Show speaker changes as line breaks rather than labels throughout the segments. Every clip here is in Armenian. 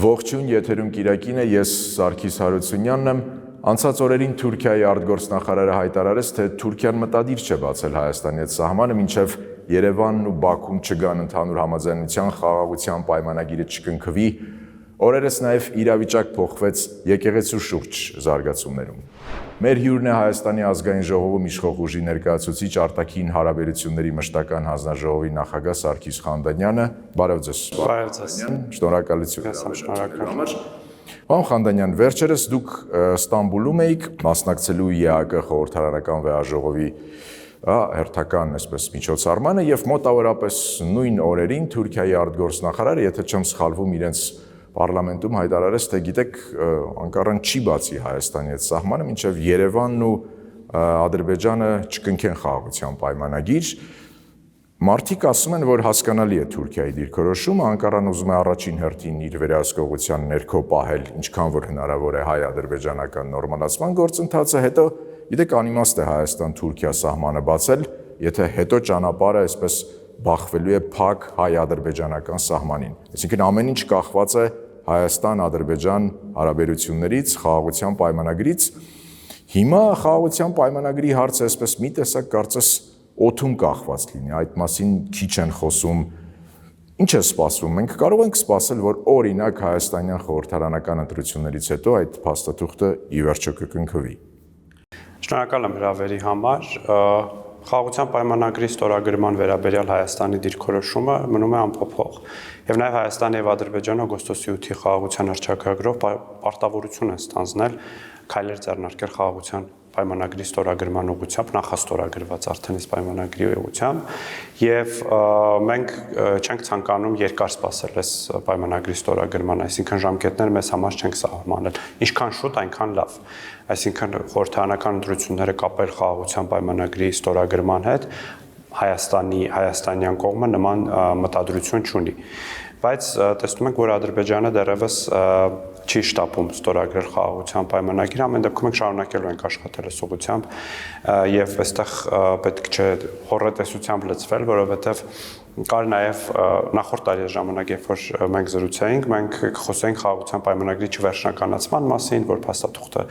Ողջույն, եթերում Կիրակին է, ես Սարգիս Հարությունյանն եմ։ Անցած օրերին Թուրքիայի արտգործնախարարը հայտարարեց, թե Թուրքիան մտադիր չէ բացել Հայաստանի հետ սահմանը, մինչև Երևանն ու Բաքուն չգան ընդհանուր համաձայնության խաղաղության պայմանագիրը չկնքվի։ Օրերս նաև իրավիճակ փոխվեց եկեղեցու շուրջ զարգացումներում։ Մեր հյուրն է Հայաստանի ազգային ժողովում իշխող ուժի ներկայացուցիչ արտաքին հարաբերությունների մշտական հանձնաժողովի նախագահ Սարգիս Խանդանյանը։ Բարև ձեզ։
Բարև ձեզ։
Շնորհակալություն։ Պարոն Խանդանյան, վերջերս դուք Ստամբուլում էիք մասնակցելու ԵԱԿ խորհրդարանական վեհաժողովի հերթական այսպես միջոցառմանը եւ մոտավորապես նույն օրերին Թուրքիայի արտգործնախարարը, եթե չեմ սխալվում, իրենց Պարլամենտում հայտարարեց, թե գիտեք, Անկարան չի բացի Հայաստանի հետ սահմանը, մինչև Երևանն ու Ադրբեջանը չկնքեն խաղաղության պայմանագիր։ Մարդիկ ասում են, որ հասկանալի է Թուրքիայի դիրքորոշումը, Անկարան ուզում է առաջին հերթին իր վերահսկողության ներքո պահել, ինչքան որ հնարավոր է հայ-ադրբեջանական նորմալացման գործընթացը, հետո գիտեք անիմաստ է Հայաստան-Թուրքիա սահմանը բացել, եթե հետո ճանապարհը այսպես բախվելու է փակ հայ-ադրբեջանական սահմանին։ Այսինքն ամեն ինչ կախված է Հայաստան-Ադրբեջան հարաբերություններից, խաղաղության պայմանագրից։ Հիմա խաղաղության պայմանագրի հարցը այսպես մի տեսակ կարծես օդում կախված լինի, այդ մասին քիչ են խոսում։ Ինչ է սպասվում։ Մենք կարող ենք սպասել, որ օրինակ հայաստանյան խորհրդարանական ընտրություններից հետո այդ փաստաթուղթը ի վերջո կկնքվի։
Շնորհակալ եմ հրավերի համար։ Խաղաղության պայմանագրի ստորագրման վերաբերյալ Հայաստանի դիրքորոշումը մնում է անփոփոխ։ Եվ նաև Հայաստանը եւ Ադրբեջանը օգոստոսի 8-ի խաղաղության հռչակագրով պարտավորություն են ստանձնել քայլեր ձեռնարկել խաղաղության պայմանագրի ստորագրման ուղղությամբ, նախաստորագրված արդեն իսկ պայմանագրի ուղղությամբ, եւ մենք չենք ցանկանում երկար սպասել այս պայմանագրի ստորագրման, այսինքն ժամկետները մեզ համար չենք սահմանել, ինչքան շուտ, այնքան լավ, այսինքն խորհրդարանական ընտրությունները կապել խաղաղության պայմանագրի ստորագրման հետ, հայաստանյան կողմը նման մտադրություն չունի, բայց տեսնում ենք, որ Ադրբեջանը դեռևս չի շտապում ստորագրել խաղաղության պայմանագիրը, ամեն դեպքում մենք շարունակելու ենք աշխատել այս ուղղությամբ եւ այստեղ պետք չէ խորհրդատեսությամբ լծվել, որովհետեւ կար նաեւ նախորդ տարի ժամանակ, երբ որ մենք զրուցեինք, մենք խոսեինք խաղաղության պայմանագրի չվերջնականացման մասին, որ փաստաթուղթը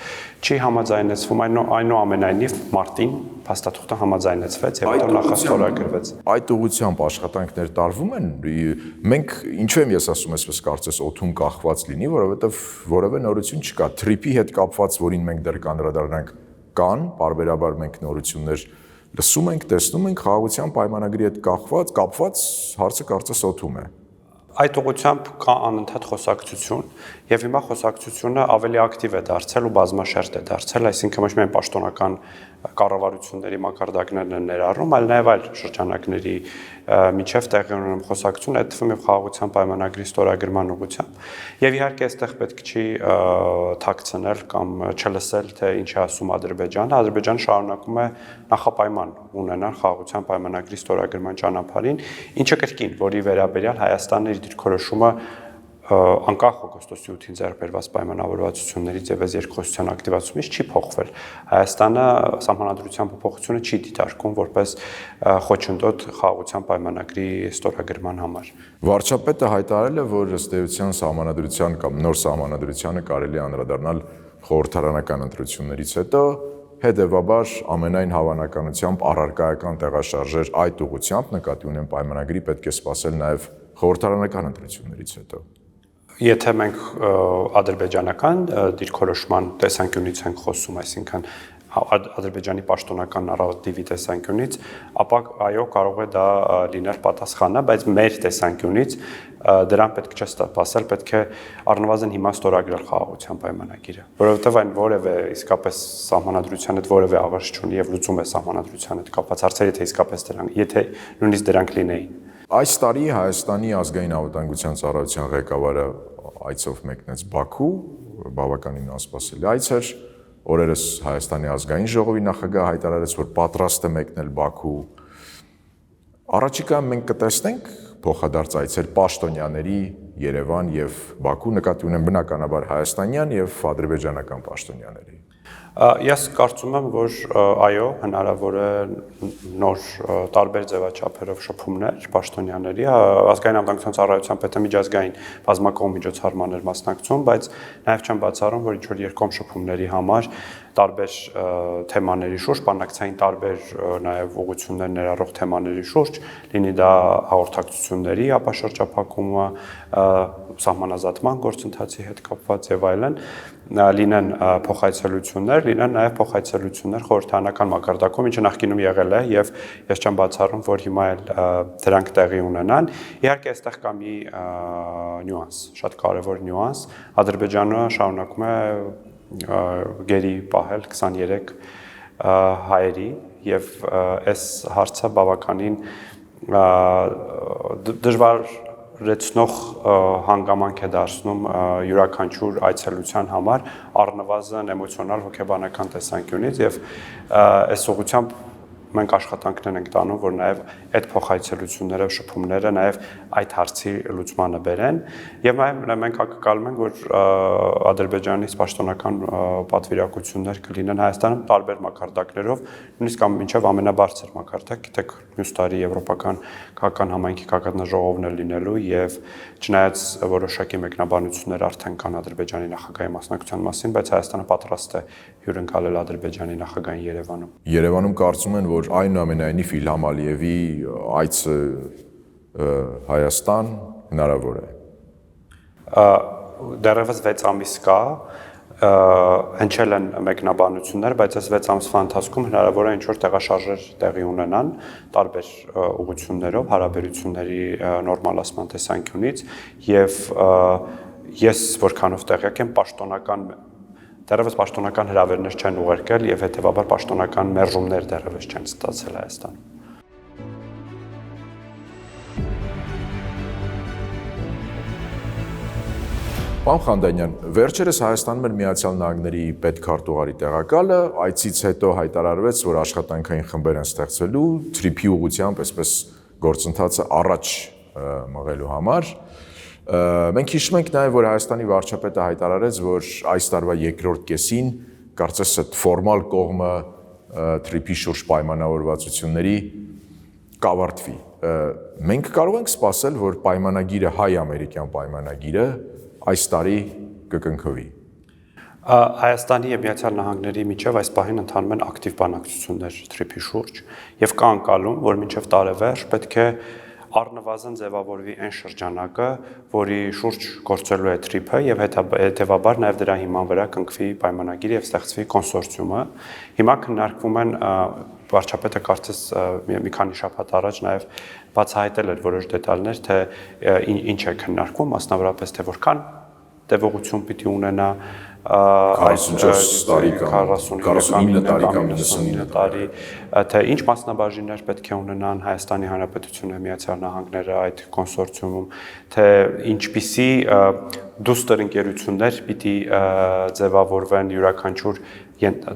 չի համաձայնեցվում, այնուամենայնիվ մարտին փաստաթուղթը համաձայնեցվեց եւ հետո նախաստորագրվեց։
Այդ ուղղությամբ աշխատանքներ տարվում են։ Մենք ինչու եմ ես ասում այսպես կարծես օդում կախված լինի, որովհետեւ որևէ նորություն չկա։ Թրիփի հետ կապված, որին մենք դեռ կանդրադառնանք, կան, բարբերաբար մենք նորություններ լսում ենք, տեսնում ենք, խաղաղության պայմանագրի հետ կապված հարցը կարծես օդում է։
Այդ ուղղությամբ կա անընդհատ խոսակցություն, եւ հիմա խոսակցությունը ավելի ակտիվ է դարձել ու բազմաշերտ է դարձել, այսինքն ոչ միայն պաշտոնական կառավարությունների մակարդակներն են ներառում, այլ նաեւ այլ շրջանակների միջև տեղի ունենում խոսակցություն, այդ թվում եւ խաղաղության պայմանագրի ստորագրման ուղղությամբ։ Եվ իհարկե այստեղ պետք չի թաքցնել կամ չլսել, թե ինչ է ասում Ադրբեջանը։ Ադրբեջանը շարունակում է նախապայման ունենալ խաղաղության պայմանագրի ստորագրման ճանապարհին, ինչը կրկին, որի վերաբերյալ Հայաստանը իր դիրքորոշումը անկախ օգոստոսի 8-ին ձեռք բերված պայմանավորվածություններից եւ այս երկխոսության ակտիվացումից չի փոխվել։ Հայաստանը սահմանադրության փոփոխությունը չի դիտարկում որպես խոչընդոտ խաղաղության պայմանագրի ստորագրման համար։
Վարչապետը հայտարարել է, որ ըստ էության սահմանադրության կամ նոր սահմանադրությանը կարելի է անդրադառնալ խորհրդարանական ընտրություններից հետո, հետևաբար ամենայն հավանականությամբ առարկայական տեղաշարժեր այդ ուղղությամբ նկատի ունեն պայմանագրի պետք է սպասել նաեւ խորհրդարանական ընտրություններից հետո։
Եթե մենք ադրբեջանական դիրքորոշման տեսանկյունից ենք խոսում, այսինքն Ադրբեջանի պաշտոնական նարատիվի տեսանկյունից, ապա այո, կարող է դա լինել պատասխանը, բայց մեր տեսանկյունից դրան պետք չէ սպասել, պետք է առնվազն հիմա ստորագրել խաղաղության պայմանագիրը, որովհետև այն որևէ իսկապես սահմանադրության հետ որևէ աղերս չունի եւ լուծում է սահմանադրության հետ կապված հարցերը, եթե իսկապես դրանք, եթե նույնիսկ դրանք լինեին։
Այս տարի Հայաստանի ազգային անվտանգության ծառայության ղեկավարը այցով մեկնեց Բաքու, բավականին անսպասելի այց էր, օրերս Հայաստանի ազգային ժողովի նախագահը հայտարարեց, որ պատրաստ է մեկնել Բաքու։ Առաջիկայում մենք կտեսնենք փոխադարձ այցեր պաշտոնյաների Երևան եւ Բաքու, նկատի ունեմ բնականաբար հայաստանյան եւ ադրբեջանական պաշտոնյաների։
Ես կարծում եմ, որ այո, հնարավոր է նոր տարբեր ձևաչափերով շփումներ պաշտոնյաների, ազգային անվտանգության ծառայության պետը միջազգային բազմակողմ միջոցառմաններ մասնակցում, բայց նաև չեմ բացառում, որ ինչ-որ երկկողմ շփումների համար տարբեր թեմաների շուրջ, բանակցային տարբեր նաև ուղղություններ ներառող թեմաների շուրջ, լինի դա հաղորդակցությունների ապաշրջափակումը, սահմանազատման գործընթացի հետ կապված եւ այլն, լինեն փոխայցելություններ, լինեն նաև փոխայցելություններ խորհրդարանական մակարդակում, ինչը նախկինում եղել է եւ ես չեմ բացառում, որ հիմա էլ դրանք տեղի ունենան։ Իհարկե, այստեղ կա մի նյուանս, շատ կարևոր նյուանս, Ադրբեջանը շարունակում է գերի պահել 23 հայերի եւ այս հարցը բավականին դժվարեցնող հանգամանք է դարձնում յուրաքանչյուր այցելության համար առնվազն էմոցիոնալ հոգեբանական տեսանկյունից եւ այս ուղղությամբ մենք աշխատանքներ ենք տանում, որ նաև այդ փոխայցելությունները, շփումները նաև այդ հարցի լուծմանը բերեն եւ նաև մենք ակնկալում ենք, որ Ադրբեջանից պաշտոնական պատվիրակություններ կլինեն Հայաստանում տարբեր մակարդակներով, նույնիսկ մինչև ամենաբարձր մակարդակ, գիտեք, մյուս տարի եվրոպական քաղաքական համայնքի քաղաքականաժողովն է լինելու եւ չնայած որոշակի մեկնաբանություններ արդեն կան Ադրբեջանի նախագահի մասնակցության մասին, բայց Հայաստանը պատրաստ է հյուրընկալել Ադրբեջանի նախագահին Երևանում։
Երևանում կարծում են, որ այնուամենայնիվ Իլհամ Ալիևի այցը Հայաստան հնարավոր է։
Դեռևս 6 ամիս կա, հնչել են մեկնաբանություններ, բայց այս 6 ամսվա ընթացքում հնարավոր է ինչ-որ տեղաշարժեր տեղի ունենան տարբեր ուղղություններով, հարաբերությունների նորմալացման տեսանկյունից եւ ես որքանով տեղյակ եմ դեռևս պաշտոնական հրավերներ չեն ուղարկել եւ հետեւաբար պաշտոնական մերժումներ դեռևս չեն ստացել Հայաստանում։
Պարոն Խանդանյան, վերջերս Հայաստանում էր Միացյալ Նահանգների պետքարտուղարի տեղակալը, այցից հետո հայտարարվեց, որ աշխատանքային խմբեր են ստեղծվելու թրիփի ուղղությամբ, այսպես գործընթացը առաջ մղելու համար։ Մենք հիշում ենք նաև, որ Հայաստանի վարչապետը հայտարարեց, որ այս տարվա երկրորդ կեսին կարծես այդ ֆորմալ կողմը թրիփի շուրջ պայմանավորվածությունների կավարտվի։ Մենք կարող ենք սպասել, որ պայմանագիրը, հայ-ամերիկյան պայմանագիրը այս տարի կկնքվի։
Հայաստանի եւ Միացյալ Նահանգների միջև այս պահին ընթանում են ակտիվ բանակցություններ թրիփի շուրջ եւ կա անկալում, որ մինչեւ տարեվերջ պետք է առնվազն ձևավորվի այն շրջանակը, որի շուրջ գործելու է թրիփը եւ հետեւաբար նաեւ դրա հիման վրա կնքվի պայմանագիրը եւ ստեղծվի կոնսորցիումը։ Հիմա քննարկվում են վարչապետը կարծես մի քանի շաբաթ առաջ նաեւ բացահայտել էր որոշ դետալներ, թե ինչ է քննարկվում, մասնավորապես թե որքան տևողություն պիտի ունենա
44 տարի կամ 49 տարի կամ
99 տարի, թե ինչ մասնաբաժիններ պետք է ունենան Հայաստանի Հանրապետությունը, Միացյալ Նահանգները այդ կոնսորցիումում, թե ինչպիսի դուստր ընկերություններ պիտի ձևավորվեն յուրաքանչյուր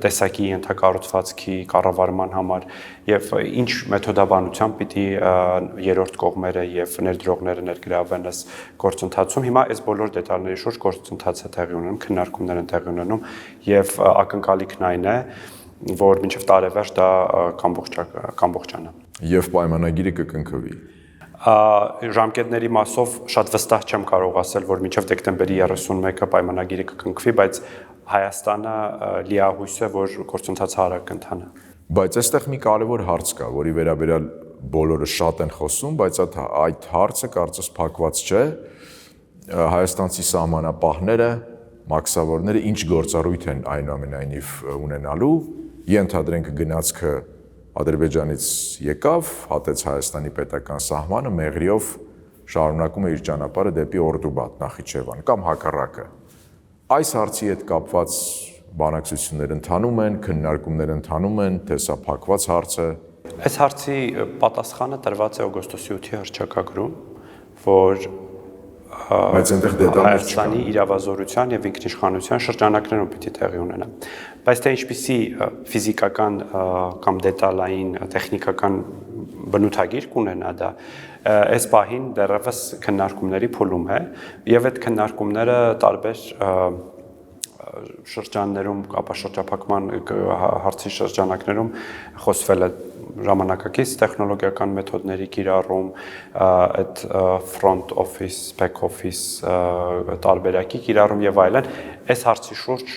տեսակի ենթակառուցվածքի կառավարման համար եւ ինչ մեթոդաբանությամբ պիտի երրորդ կողմերը եւ ներդրողները ներգրավվեն այս գործընթացում։ Հիմա այս բոլոր դետալների շուրջ գործընթաց է տեղի ունենում, քննարկումներ են տեղի ունենում եւ ակնկալիքն այն է, որ մինչեւ տարեվերջ դա կամբողջանա։
Եվ պայմանագիրը կկնքվի։
Ժամկետների մասով շատ վստահ չեմ կարող ասել, որ մինչև դեկտեմբերի 31-ը պայմանագիրը կկնքվի, բայց Հայաստանը լիահույս է, որ գործընթացը արագ կընթանա։
Բայց այստեղ մի կարևոր հարց կա, որի վերաբերյալ բոլորը շատ են խոսում, բայց այդ հարցը կարծես փակված չէ։ Հայաստանցի սահմանապահները, մաքսավորները ինչ գործառույթ են այնուամենայնիվ ունենալու, ենթադրենք գնացքը Ադրբեջանից եկավ, հատեց Հայաստանի պետական սահմանը, մեղրիով շարունակում է իր ճանապարհը դեպի Օրդուբադ, Նախիջևան կամ հակառակը։ Այս հարցի հետ կապված բանակցություններ ընթանում են, քննարկումներ ընթանում են, թե սա փակված հարց է։
Այս հարցի պատասխանը տրված է օգոստոսի 8-ի հռչակագրում, որ
բայց այնտեղ դետալներ չկան։
Հայաստանի իրավազորության եւ ինքնիշխանության շրջանակներում պիտի տեղի ունենա։ Բայց թե ինչպիսի ֆիզիկական կամ դետալային տեխնիկական բնութագիր կունենա դա, այս պահին դեռևս քննարկումների փուլում է եւ այդ քննարկումները տարբեր շրջաններում, ապա շրջափակման հարցի շրջանակներում խոսվել է ժամանակակից տեխնոլոգիական մեթոդների կիրառում, այդ front office, back office տարբերակի կիրառում եւ այլն, այս հարցի շուրջ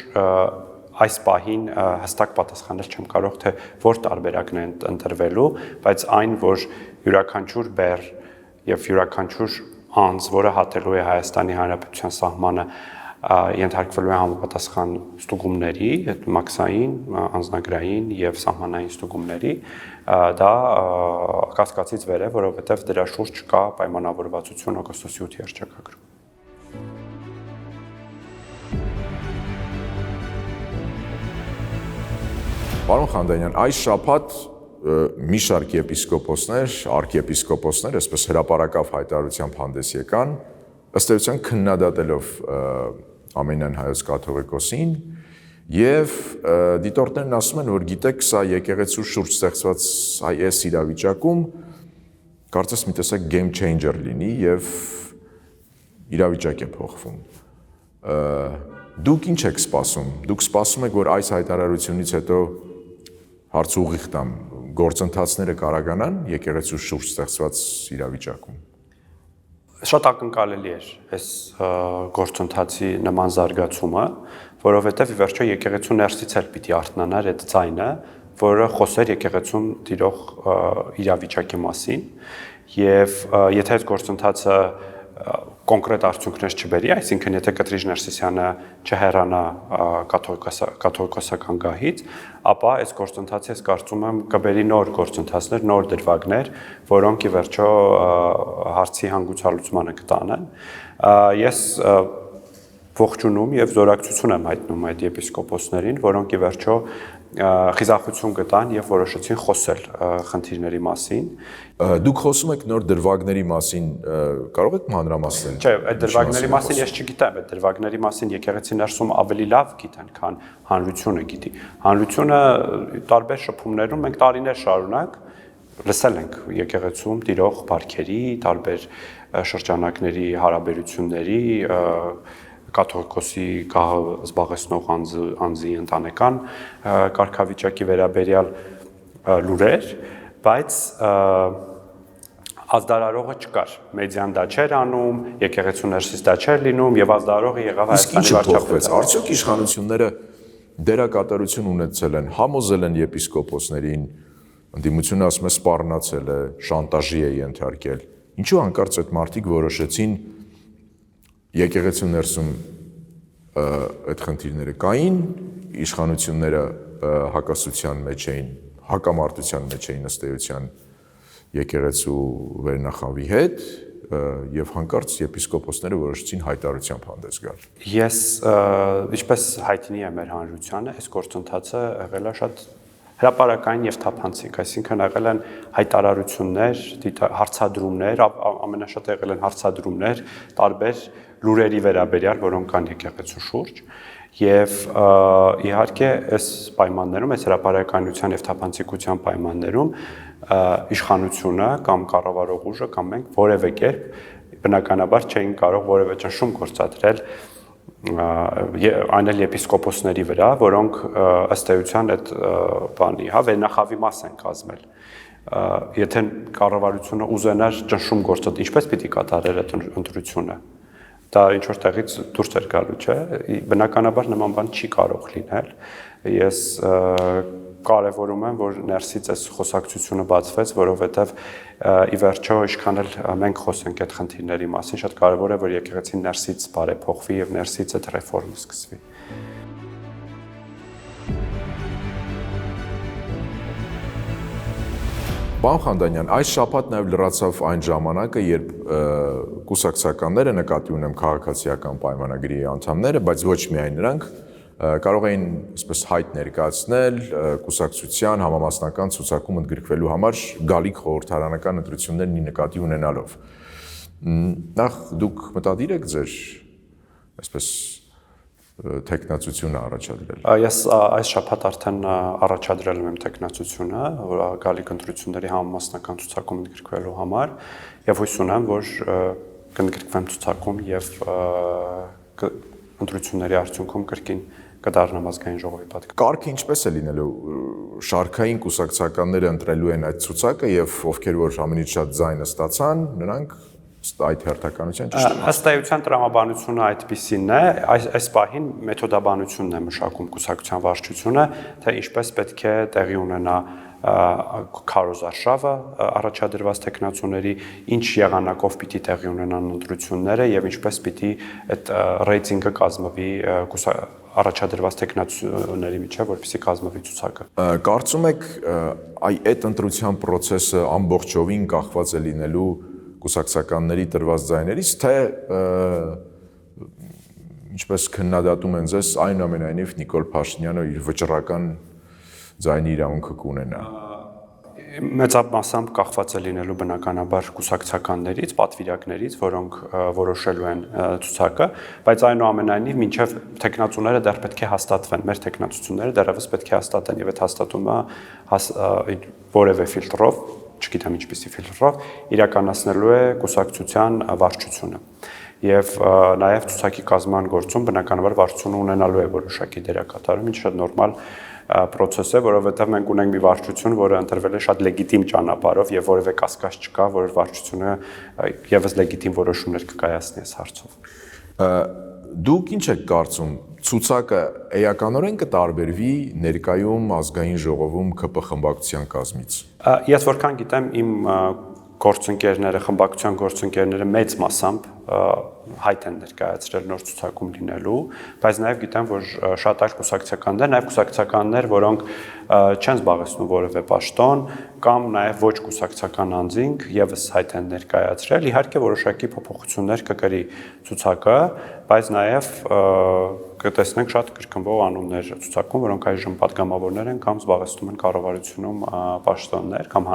այս պահին հստակ պատասխանել չեմ կարող, թե որ տարբերակն է ընտրվելու, բայց այն, որ յուրաքանչյուր բեռ եւ յուրաքանչյուր անձ, որը հատելու է Հայաստանի Հանրապետության սահմանը, ենթարկվելու է համապատասխան ստուգումների, մաքսային, անձնագրային եւ սահմանային ստուգումների, դա կասկածից վեր է, որովհետեւ դրա շուրջ կա պայմանավորվածություն օգոստոսի 8-ի հռչակագրում։
Պարոն Խանդանյան, այս շաբաթ մի շարք եպիսկոպոսներ, արքեպիսկոպոսներ, այսպես հրապարակավ հայտարարությամբ հանդես եկան, ըստ էության քննադատելով Ամենայն Հայոց կաթողիկոսին եւ դիտորդներն ասում են, որ գիտեք, սա եկեղեցու շուրջ ստեղծված այս իրավիճակում կարծես մի տեսակ game changer լինի եւ իրավիճակ է փոխվում։ Դուք ինչ եք սպասում։ Դուք սպասում եք, որ այս հայտարարությունից հետո հարց ուղիղ տամ գործընթացները կարողանան եկեղեցու շուրջ ստեղծված իրավիճակում։
Շատ ակնկալելի էր այս գործընթացի նման զարգացումը, որովհետև ի վերջո եկեղեցու ներսից էլ պիտի արթնանար այդ ձայնը, որը խոսեր եկեղեցում տիրող իրավիճակի մասին, եւ եթե այս գործընթացը կոնկրետ արդյունքներ չբերի, այսինքն եթե Կտրիժ Ներսիսյանը չհեռանա կաթողիկոսական գահից, ապա այս գործընթացը ես կարծում եմ կբերի նոր գործընթացներ, նոր դրվագներ, որոնք ի վերջո հարցի հանգուցալուծմանը կտանեն։ Ես ողջունում եւ զորակցություն եմ հայտնում այդ եպիսկոպոսներին, որոնք ի վերջո խիզախություն գտան եւ որոշեցին խոսել խնդիրների մասին։
Դուք խոսում եք նոր դրվագների մասին, կարող եք մանրամասնել։
Չէ, այդ դրվագների մասին ես չգիտեմ, այդ դրվագների մասին եկեղեցի ներսում ավելի լավ գիտեն, քան հանրությունը գիտի։ Հանրությունը տարբեր շփումներում մենք տարիներ շարունակ լսել ենք եկեղեցում տիրող բարքերի, տարբեր շրջանակների հարաբերությունների, կաթողիկոսի գահը զբաղեցնող անձի ընտանեկան կարգավիճակի վերաբերյալ լուրեր, բայց ազդարարողը չկար։ Մեդիան դա չէր անում, եկեղեցու ներսից դա չէր լինում եւ ազդարարողը եղավ Հայաստանի վարչապետը։
Արդյոք իշխանությունները դերակատարություն ունեցել են, համոզել են եպիսկոպոսներին, ընդդիմությունը ասում է սպառնացել է, շանտաժի է ենթարկել։ Ինչու հանկարծ այդ մարդիկ որոշեցին եկեղեցու ներսում այդ խնդիրները կային, իշխանությունները հակասության մեջ էին, հակամարտության մեջ էին ըստ էության եկեղեցու վերնախավի հետ եւ հանկարծ եպիսկոպոսները որոշեցին հայտարարությամբ հանդես գալ։
Ես ինչպես հայտնի է մեր հանրությանը, այս գործընթացը եղել է շատ հրապարակային եւ թափանցիկ, այսինքն եղել են հայտարարություններ, հարցադրումներ, ամենաշատ եղել են հարցադրումներ տարբեր լուրերի վերաբերյալ, որոնք կան եկեղեցու շուրջ, եւ իհարկե այս պայմաններում, այս հրապարակայնության եւ թափանցիկության պայմաններում իշխանությունը կամ կառավարող ուժը կամ մենք որևէ կերպ բնականաբար չէին կարող որևէ ճնշում գործադրել այն էլ եպիսկոպոսների վրա, որոնք ըստ էության այդ բանի, վերնախավի մաս են կազմել։ Եթե կառավարությունը ուզենար ճնշում գործադրել, ինչպես պիտի կատարեր այդ ընտրությունը։ Դա ինչ որ տեղից դուրս էր գալու, չէ՞։ Բնականաբար նման բան չի կարող լինել։ Ես կարևորում եմ, որ ներսից այս խոսակցությունը բացվեց, որովհետև ի վերջո ինչքան էլ մենք խոսենք այդ խնդիրների մասին, շատ կարևոր է, որ եկեղեցին ներսից բարեփոխվի եւ ներսից այդ ռեֆորմը սկսվի։
Պարոն Խանդանյան, այս շաբաթ նաև լրացավ այն ժամանակը, երբ կուսակցականները, նկատի ունեմ քաղաքացիական պայմանագրի անդամները, բայց ոչ միայն նրանք, կարող էին այսպես հայտ ներկայացնել կուսակցության համամասնական ցուցակում ընդգրկվելու համար գալիք խորհրդարանական ընտրություններն նկատի ունենալով։ Նախ դուք մտադիր եք ձեր այսպես տեխնացությունը առաջադրել։
Ես այս շաբաթ արդեն առաջադրել եմ տեխնացությունը, որ գալիք ընտրությունների համամասնական ցուցակում ընդգրկվելու համար, եւ հույս ունեմ, որ կընդգրկվեմ ցուցակում եւ ընտրությունների արդյունքում կրկին կդառնամ ազգային ժողովի պատգամ։
Կարգը ինչպես է լինելու շարքային կուսակցականները ընտրելու են այդ ցուցակը եւ ովքեր որ ամենից շատ ձայնը ստացան, նրանք այդ հերթականության ճիշտ են։
Ըստ էության տրամաբանությունը այդպիսին է, այս պահին մեթոդաբանությունն է մշակում կուսակցության վարչությունը, թե ինչպես պետք է տեղի ունենա քարոզարշավը առաջադրված տեխնացուների, ինչ եղանակով պիտի տեղի ունենան ընտրությունները եւ ինչպես պիտի այդ ռեյտինգը կազմվի առաջադրված տեխնացուների միջև, որպեսզի կազմվի ցուցակը։
Կարծում եք այդ ընտրության process-ը ամբողջովին կախված է լինելու կուսակցականների տրված ձայներից, թե ինչպես քննադատում են ձեզ, այնուամենայնիվ Նիկոլ Փաշինյանը իր վճռական ձայնի իրավունքը կունենա։
Մեծամասամբ կախված է լինելու բնականաբար կուսակցականներից, պատվիրակներից, որոնք որոշելու են ցուցակը, բայց այնուամենայնիվ մինչև տեխնացուները դեռ պետք է հաստատվեն, մեր տեխնացությունները դեռևս պետք է հաստատեն եւ այդ հաստատումը որևէ ֆիլտրով, չգիտեմ ինչպիսի ֆիլտրով, իրականացնելու է կուսակցության վարչությունը։ Եվ նաև ցուցակի կազմման գործում բնականաբար վարչությունը ունենալու է որոշակի դերակատարում, ինչ շատ նորմալ process է, որովհետև մենք ունենք մի վարչություն, որը ընտրվել է շատ լեգիտիմ ճանապարհով եւ որևէ կասկած չկա, որ վարչությունը եւս լեգիտիմ որոշումներ կկայացնի այս հարցով։
Դուք ինչ եք կարծում, ցուցակը էականորեն կտարբերվի ներկայում ազգային ժողովում ԿՊ խմբակցության կազմից։
Ես որքան գիտեմ, իմ գործընկերները, խմբակցության գործընկերները մեծ մասամբ հայտ են ներկայացրել նոր ցուցակում լինելու, բայց նաև գիտեմ, որ շատ այլ կուսակցականներ, նաև կուսակցականներ, որոնք չեն զբաղեցնում որևէ պաշտոն կամ նաև ոչ կուսակցական անձինք եւս հայտ են ներկայացրել, իհարկե որոշակի փոփոխություններ կկրի ցուցակը, բայց նաև կտեսնենք շատ կրկնվող անուններ ցուցակում, որոնք այժմ պատգամավորներ են կամ զբաղեցնում են կառավարությունում պաշտոններ կամ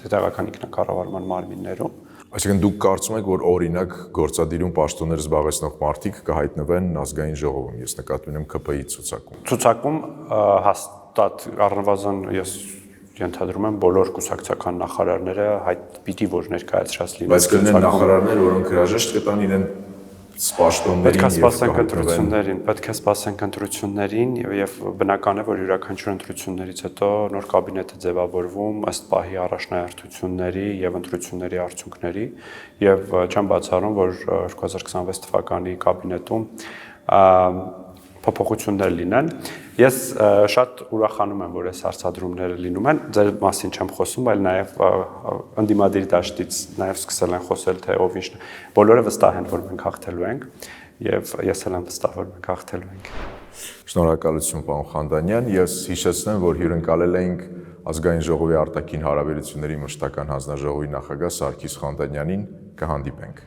տեղական ինքնակառավարման մարմիններում։
Այսինքն դուք կարծում եք, որ օրինակ գործադիրում պաշտոններ զբաղեցնող մարդիկ կհայտնվեն ազգային ժողովում, ես նկատի ունեմ ԿՊ-ի ցուցակում։
Ցուցակում հաստատ առնվազն ես ենթադրում եմ բոլոր կուսակցական նախարարները պիտի որ ներկայացրած լինեն։
Բայց կլինեն նախարարներ, որոնք հրաժեշտ կտան իրեն սպաշտոններին,
պետք է սպասենք ընտրություններին եւ բնական է, որ յուրաքանչյուր ընտրություններից հետո նոր կաբինետ է ձևավորվում ըստ պահի առաջնահերթությունների եւ ընտրությունների արդյունքների եւ չեմ բացառում, որ 2026 թվականի կաբինետում փոփոխություններ լինեն։ Ես շատ ուրախանում եմ, որ այս հարցադրումները լինում են, ձեր մասին չեմ խոսում, այլ նաև ընդդիմադիր դաշտից նաև սկսել են խոսել, թե ով ինչ, բոլորը վստահ են, որ մենք հաղթելու ենք, եւ ես էլ եմ վստահ, որ մենք հաղթելու ենք։
Շնորհակալություն, պարոն Խանդանյան, ես հիշեցնեմ, որ հյուրընկալել էինք ազգային ժողովի արտաքին հարաբերությունների մշտական հանձնաժողովի նախագահ Սարգիս Խանդանյանին, կհանդիպենք։